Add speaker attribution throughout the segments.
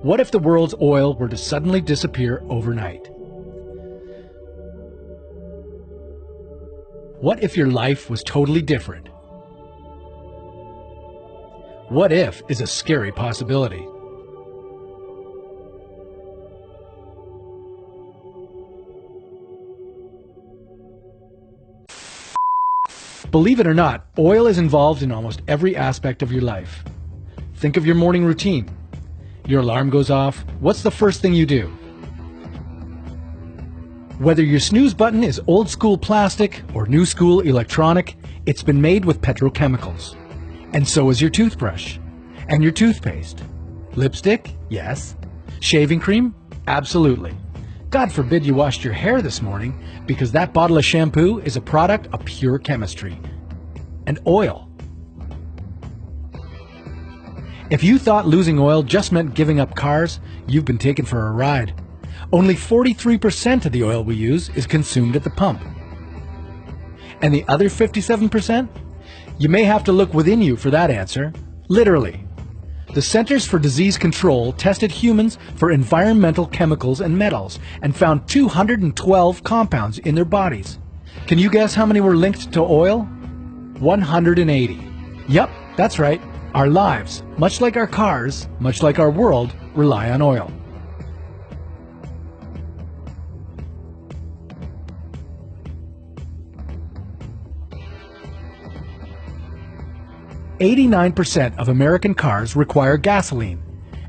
Speaker 1: What if the world's oil were to suddenly disappear overnight? What if your life was totally different? What if is a scary possibility. Believe it or not, oil is involved in almost every aspect of your life. Think of your morning routine. Your alarm goes off. What's the first thing you do? Whether your snooze button is old school plastic or new school electronic, it's been made with petrochemicals. And so is your toothbrush. And your toothpaste. Lipstick? Yes. Shaving cream? Absolutely. God forbid you washed your hair this morning, because that bottle of shampoo is a product of pure chemistry. And oil. If you thought losing oil just meant giving up cars, you've been taken for a ride. Only 43% of the oil we use is consumed at the pump. And the other 57%? You may have to look within you for that answer. Literally. The Centers for Disease Control tested humans for environmental chemicals and metals and found 212 compounds in their bodies. Can you guess how many were linked to oil? 180. Yep, that's right. Our lives, much like our cars, much like our world, rely on oil. "89% of American cars require gasoline,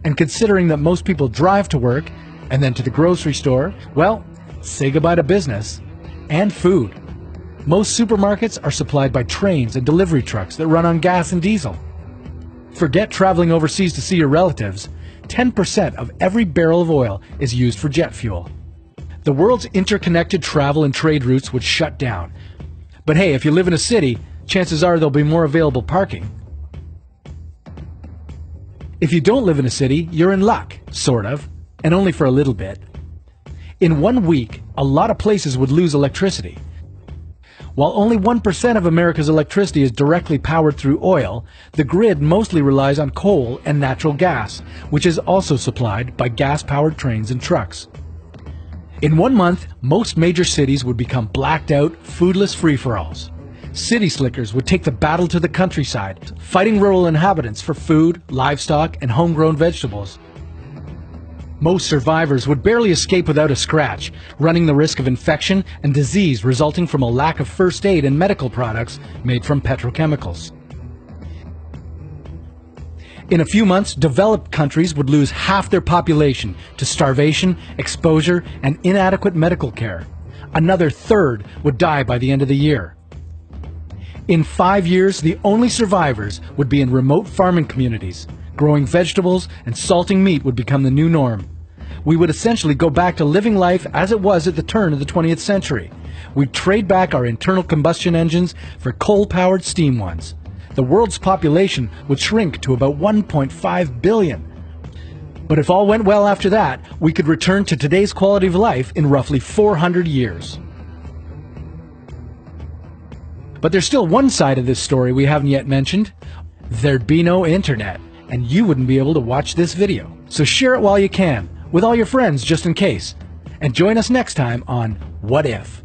Speaker 1: and considering that most people drive to work and then to the grocery store, well, say goodbye to business and food. Most supermarkets are supplied by trains and delivery trucks that run on gas and diesel. Forget traveling overseas to see your relatives. 10% of every barrel of oil is used for jet fuel. The world's interconnected travel and trade routes would shut down. But hey, if you live in a city, chances are there'll be more available parking. If you don't live in a city, you're in luck, sort of, and only for a little bit. In 1 week, a lot of places would lose electricity. While only 1% of America's electricity is directly powered through oil, the grid mostly relies on coal and natural gas, which is also supplied by gas-powered trains and trucks. In 1 month, most major cities would become blacked out, foodless free-for-alls. City slickers would take the battle to the countryside, fighting rural inhabitants for food, livestock, and homegrown vegetables. Most survivors would barely escape without a scratch, running the risk of infection and disease resulting from a lack of first aid and medical products made from petrochemicals. In a few months, developed countries would lose half their population to starvation, exposure, and inadequate medical care. Another third would die by the end of the year. In 5 years, the only survivors would be in remote farming communities. Growing vegetables and salting meat would become the new norm. We would essentially go back to living life as it was at the turn of the 20th century. We'd trade back our internal combustion engines for coal-powered steam ones. The world's population would shrink to about 1.5 billion. But if all went well after that, we could return to today's quality of life in roughly 400 years. But there's still one side of this story we haven't yet mentioned. There'd be no internet, and you wouldn't be able to watch this video. So share it while you can, with all your friends just in case. And join us next time on What If?